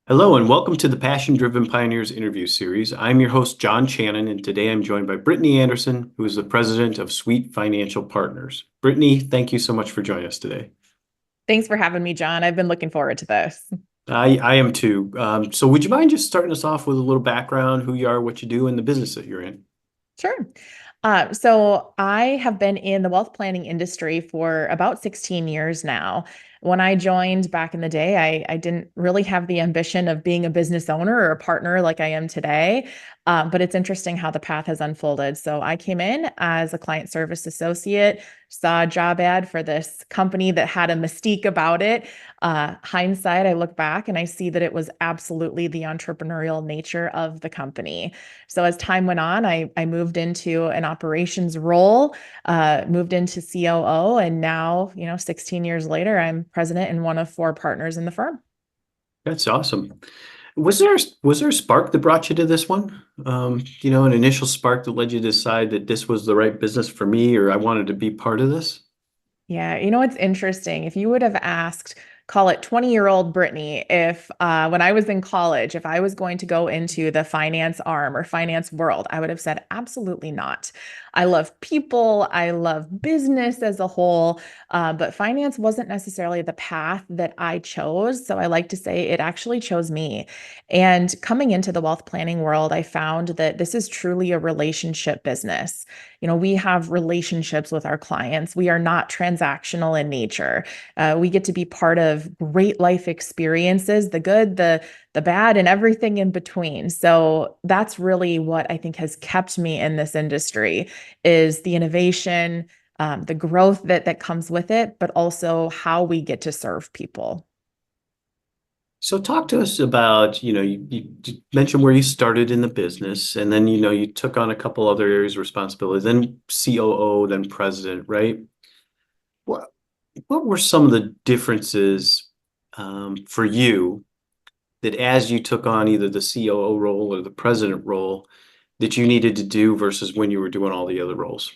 Hello and welcome to the Passion Driven Pioneers interview series. I'm your host, John Channon, and today I'm joined by Brittany Anderson, who is the president of Sweet Financial Partners. Brittany, thank you so much for joining us today. Thanks for having me, John. I've been looking forward to this. I am too. So would you mind just starting us off with a little background, who you are, what you do, and the business that you're in? Sure. So I have been in the wealth planning industry for about 16 years now. When I joined back in the day, I didn't really have the ambition of being a business owner or a partner like I am today. But it's interesting how the path has unfolded. So I came in as a client service associate, saw a job ad for this company that had a mystique about it. Hindsight, I look back and I see that it was absolutely the entrepreneurial nature of the company. So as time went on, I moved into an operations role, moved into COO, and now, 16 years later, I'm president and one of four partners in the firm. That's awesome. Was there a spark that brought you to this one? An initial spark that led you to decide that this was the right business for me, or I wanted to be part of this? Yeah, it's interesting. If you would have asked, call it 20-year-old Brittany, if when I was in college, if I was going to go into the finance arm or finance world, I would have said absolutely not. I love people, I love business as a whole, but finance wasn't necessarily the path that I chose. So I like to say it actually chose me. And coming into the wealth planning world, I found that this is truly a relationship business. We have relationships with our clients. We are not transactional in nature. We get to be part of great life experiences, the good, the bad, and everything in between. So that's really what I think has kept me in this industry is the innovation, the growth that comes with it, but also how we get to serve people. So talk to us about, you mentioned where you started in the business and then, you took on a couple other areas of responsibility, then COO, then president, right? What, what were some of the differences for you that as you took on either the COO role or the president role that you needed to do versus when you were doing all the other roles?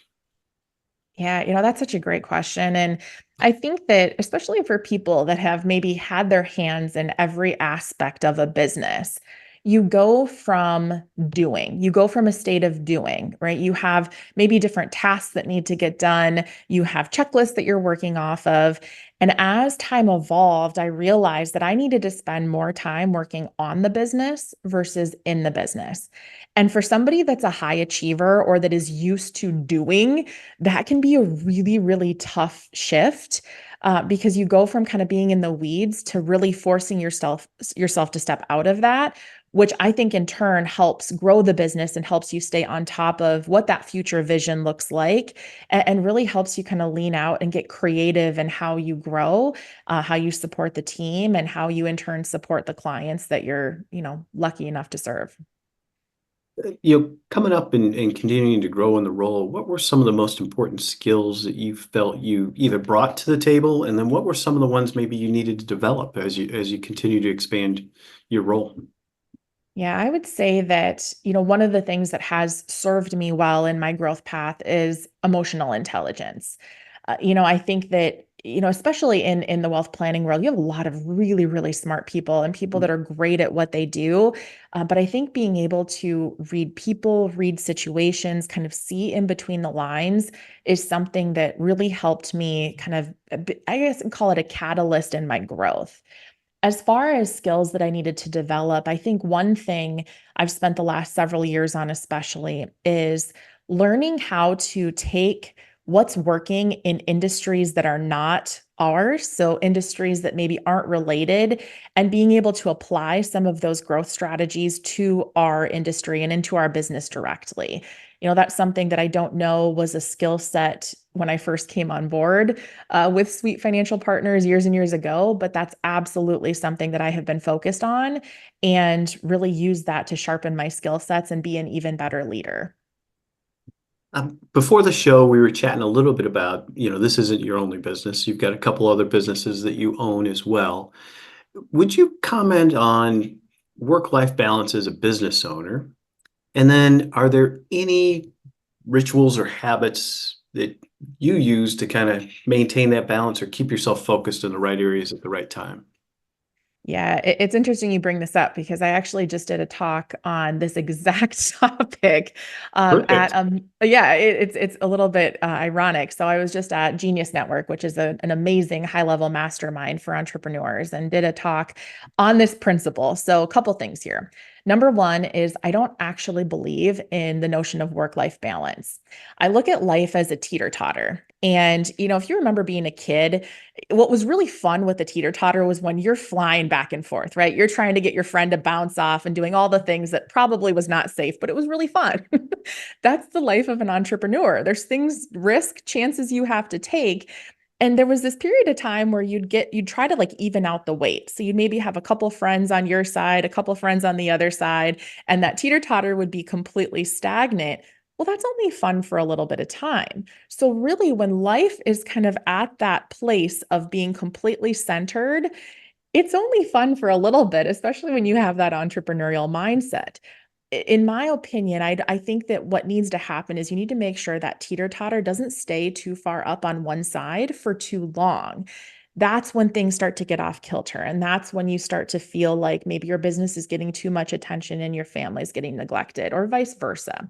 Yeah, that's such a great question. And I think that, especially for people that have maybe had their hands in every aspect of a business, you go from you go from a state of doing, right? You have maybe different tasks that need to get done, you have checklists that you're working off of. And as time evolved, I realized that I needed to spend more time working on the business versus in the business. And for somebody that's a high achiever or that is used to doing, that can be a really, really tough shift because you go from kind of being in the weeds to really forcing yourself to step out of that, which I think in turn helps grow the business and helps you stay on top of what that future vision looks like and really helps you kind of lean out and get creative in how you grow, how you support the team, and how you in turn support the clients that you're, lucky enough to serve. Coming up and continuing to grow in the role, what were some of the most important skills that you felt you either brought to the table, and then what were some of the ones maybe you needed to develop as you continue to expand your role? Yeah, I would say that, one of the things that has served me well in my growth path is emotional intelligence. I think that, especially in the wealth planning world, you have a lot of really, really smart people and people that are great at what they do. But I think being able to read people, read situations, kind of see in between the lines is something that really helped me kind of, I guess, call it a catalyst in my growth. As far as skills that I needed to develop, I think one thing I've spent the last several years on, especially, is learning how to take what's working in industries that are not ours, so industries that maybe aren't related, and being able to apply some of those growth strategies to our industry and into our business directly. That's something that I don't know was a skill set when I first came on board with Sweet Financial Partners years and years ago, but that's absolutely something that I have been focused on and really use that to sharpen my skill sets and be an even better leader. Before the show, we were chatting a little bit about, this isn't your only business. You've got a couple other businesses that you own as well. Would you comment on work-life balance as a business owner? And then are there any rituals or habits that you use to kind of maintain that balance or keep yourself focused in the right areas at the right time? Yeah, it's interesting you bring this up because I actually just did a talk on this exact topic Perfect. yeah, it's a little bit ironic. So I was just at Genius Network, which is an amazing high-level mastermind for entrepreneurs, and did a talk on this principle. So a couple things here. Number one is I don't actually believe in the notion of work-life balance. I look at life as a teeter-totter. And, if you remember being a kid, what was really fun with the teeter-totter was when you're flying back and forth, right? You're trying to get your friend to bounce off and doing all the things that probably was not safe, but it was really fun. That's the life of an entrepreneur. There's things, risk, chances you have to take. And there was this period of time where you'd try to like even out the weight. So you'd maybe have a couple friends on your side, a couple friends on the other side, and that teeter-totter would be completely stagnant. Well, that's only fun for a little bit of time. So, really, when life is kind of at that place of being completely centered, it's only fun for a little bit, especially when you have that entrepreneurial mindset. In my opinion, I think that what needs to happen is you need to make sure that teeter-totter doesn't stay too far up on one side for too long. That's when things start to get off kilter. And that's when you start to feel like maybe your business is getting too much attention and your family is getting neglected, or vice versa.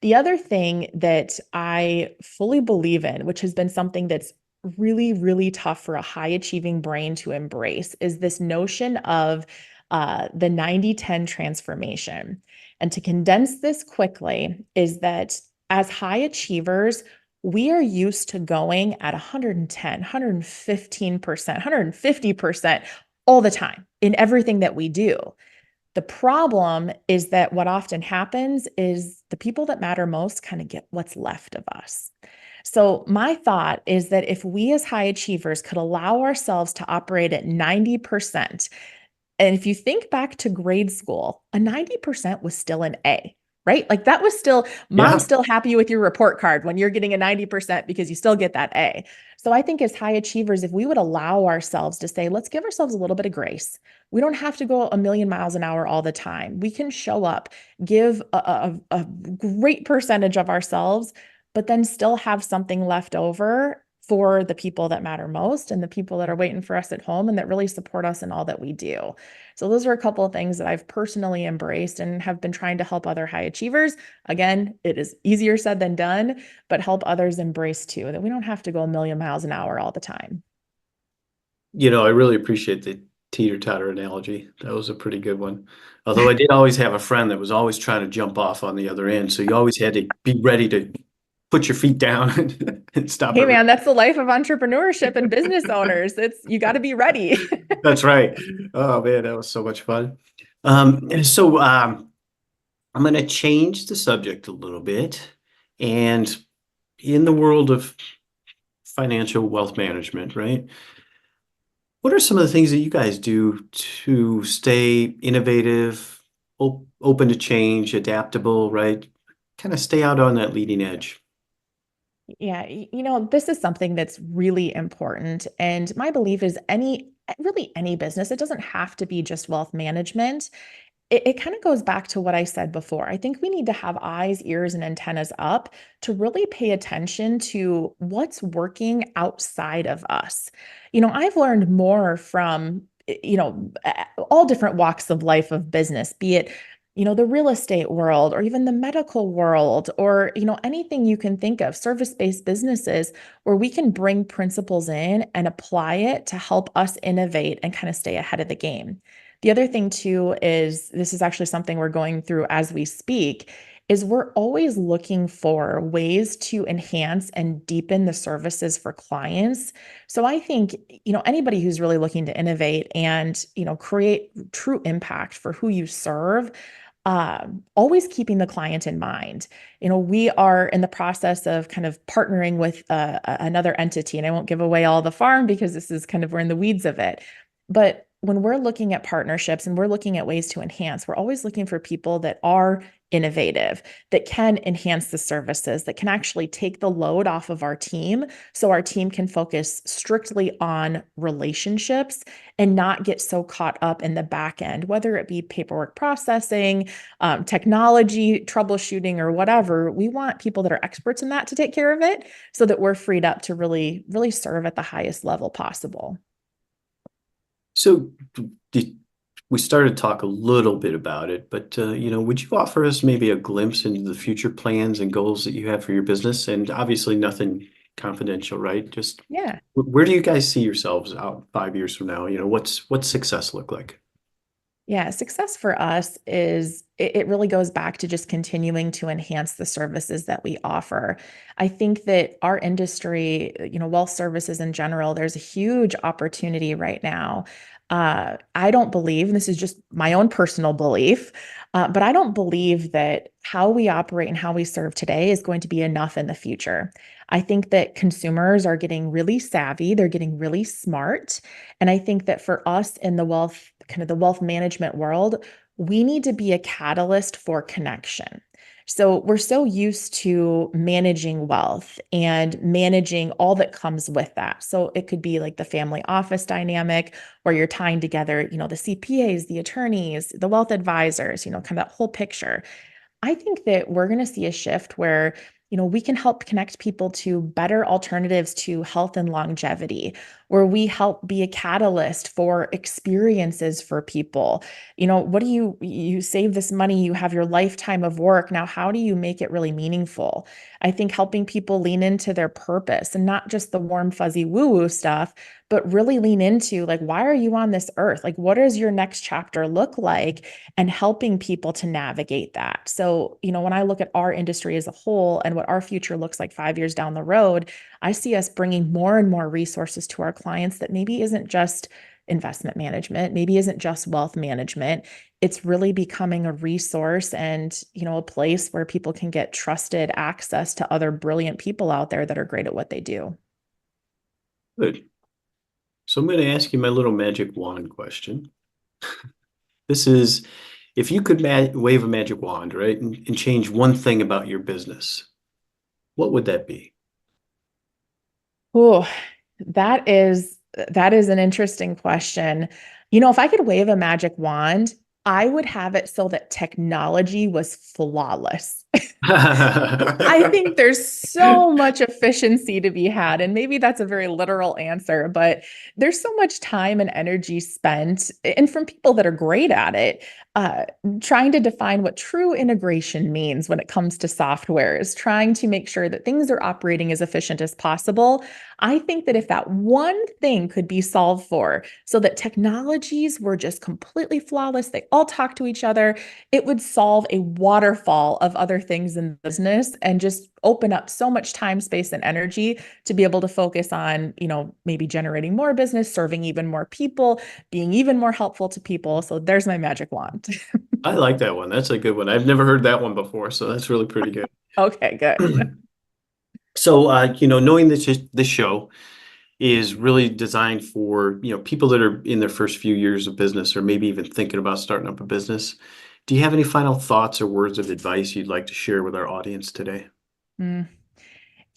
The other thing that I fully believe in, which has been something that's really, really tough for a high achieving brain to embrace, is this notion of the 90-10 transformation. And to condense this quickly, is that as high achievers, we are used to going at 110, 115%, 150% all the time in everything that we do. The problem is that what often happens is the people that matter most kind of get what's left of us. So, my thought is that if we as high achievers could allow ourselves to operate at 90%, and if you think back to grade school, a 90% was still an A, right? Like that was still, mom's Yeah. still happy with your report card when you're getting a 90% because you still get that A. So I think as high achievers, if we would allow ourselves to say, let's give ourselves a little bit of grace. We don't have to go a million miles an hour all the time. We can show up, give a great percentage of ourselves, but then still have something left over for the people that matter most and the people that are waiting for us at home and that really support us in all that we do. So those are a couple of things that I've personally embraced and have been trying to help other high achievers. Again, it is easier said than done, but help others embrace too, that we don't have to go a million miles an hour all the time. I really appreciate the teeter-totter analogy. That was a pretty good one. Although I did always have a friend that was always trying to jump off on the other end. So you always had to be ready to put your feet down and stop Hey everything. man, that's the life of entrepreneurship and business owners. You got to be ready. That's right. Oh man, that was so much fun. So I'm going to change the subject a little bit. And in the world of financial wealth management, right? What are some of the things that you guys do to stay innovative, open to change, adaptable, right? Kind of stay out on that leading edge. Yeah, this is something that's really important. And my belief is really any business, it doesn't have to be just wealth management. It kind of goes back to what I said before. I think we need to have eyes, ears, and antennas up to really pay attention to what's working outside of us. I've learned more from, all different walks of life of business, be it, the real estate world or even the medical world or, anything you can think of, service-based businesses where we can bring principles in and apply it to help us innovate and kind of stay ahead of the game. The other thing too is this is actually something we're going through as we speak is we're always looking for ways to enhance and deepen the services for clients. So I think, anybody who's really looking to innovate and, create true impact for who you serve, always keeping the client in mind. We are in the process of kind of partnering with another entity, and I won't give away all the farm because this is kind of we're in the weeds of it. But when we're looking at partnerships and we're looking at ways to enhance, we're always looking for people that are innovative, that can enhance the services, that can actually take the load off of our team so our team can focus strictly on relationships and not get so caught up in the back end, whether it be paperwork processing, technology, troubleshooting, or whatever. We want people that are experts in that to take care of it so that we're freed up to really, really serve at the highest level possible. So did, we started to talk a little bit about it, but would you offer us maybe a glimpse into the future plans and goals that you have for your business? And obviously nothing confidential, right? Just Yeah. where do you guys see yourselves out 5 years from now? What's success look like? Yeah, success for us is it really goes back to just continuing to enhance the services that we offer. I think that our industry, wealth services in general, there's a huge opportunity right now. I don't believe, and this is just my own personal belief, but I don't believe that how we operate and how we serve today is going to be enough in the future. I think that consumers are getting really savvy, they're getting really smart. And I think that for us in the wealth, kind of the wealth management world, we need to be a catalyst for connection. So we're so used to managing wealth and managing all that comes with that. So it could be like the family office dynamic where you're tying together, the CPAs, the attorneys, the wealth advisors, kind of that whole picture. I think that we're going to see a shift where, we can help connect people to better alternatives to health and longevity, where we help be a catalyst for experiences for people. What do you save this money, you have your lifetime of work. Now, how do you make it really meaningful? I think helping people lean into their purpose and not just the warm, fuzzy woo-woo stuff, but really lean into like, why are you on this earth? Like, what does your next chapter look like? And helping people to navigate that. So, when I look at our industry as a whole and what our future looks like 5 years down the road, I see us bringing more and more resources to our clients that maybe isn't just investment management, maybe isn't just wealth management. It's really becoming a resource and, a place where people can get trusted access to other brilliant people out there that are great at what they do. Good. So I'm going to ask you my little magic wand question. This is if you could wave a magic wand, right, and change one thing about your business, what would that be? Oh, that is an interesting question. If I could wave a magic wand, I would have it so that technology was flawless. I think there's so much efficiency to be had. And maybe that's a very literal answer, but there's so much time and energy spent, and from people that are great at it, uh, trying to define what true integration means when it comes to softwares, trying to make sure that things are operating as efficient as possible. I think that if that one thing could be solved for so that technologies were just completely flawless, they all talk to each other, it would solve a waterfall of other things in business and just open up so much time, space, and energy to be able to focus on, maybe generating more business, serving even more people, being even more helpful to people. So there's my magic wand. I like that one. That's a good one. I've never heard that one before, so that's really pretty good. Okay, good. So, knowing that this show is really designed for, people that are in their first few years of business or maybe even thinking about starting up a business, do you have any final thoughts or words of advice you'd like to share with our audience today? Mm.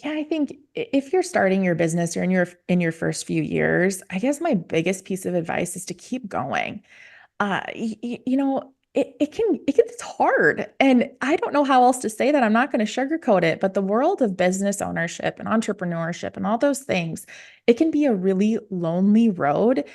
Yeah, I think if you're starting your business or in your first few years, I guess my biggest piece of advice is to keep going. It's hard. And I don't know how else to say that. I'm not going to sugarcoat it, but the world of business ownership and entrepreneurship and all those things, it can be a really lonely road.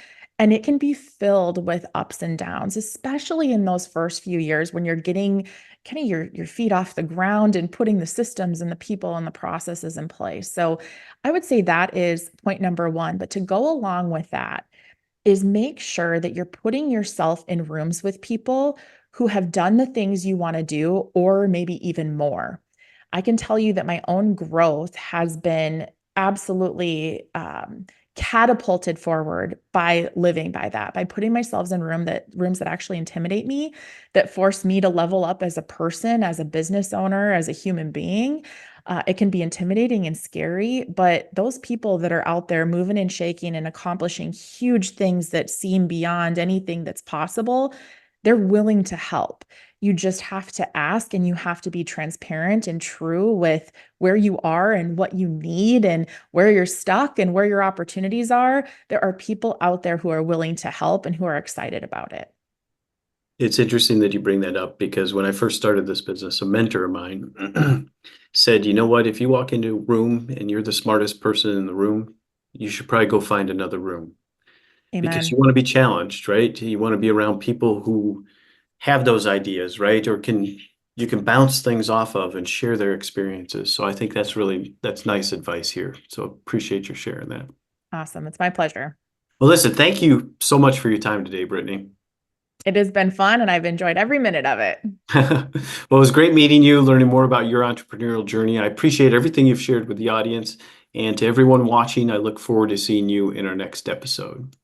And it can be filled with ups and downs, especially in those first few years when you're getting kind of your feet off the ground and putting the systems and the people and the processes in place. So I would say that is point number one. But to go along with that, is make sure that you're putting yourself in rooms with people who have done the things you want to do, or maybe even more. I can tell you that my own growth has been absolutely catapulted forward by living by that, by putting myself in rooms that actually intimidate me, that force me to level up as a person, as a business owner, as a human being. It can be intimidating and scary, but those people that are out there moving and shaking and accomplishing huge things that seem beyond anything that's possible, they're willing to help. You just have to ask and you have to be transparent and true with where you are and what you need and where you're stuck and where your opportunities are. There are people out there who are willing to help and who are excited about it. It's interesting that you bring that up because when I first started this business, a mentor of mine said, you know what, if you walk into a room and you're the smartest person in the room, you should probably go find another room. because you Amen. want to be challenged, right? You want to be around people who have those ideas, right? Or you can bounce things off of and share their experiences. So I think that's nice advice here. So appreciate your sharing that. Awesome. It's my pleasure. Well, listen, thank you so much for your time today, Brittany. It has been fun and I've enjoyed every minute of it. Well, it was great meeting you, learning more about your entrepreneurial journey. I appreciate everything you've shared with the audience. And to everyone watching, I look forward to seeing you in our next episode.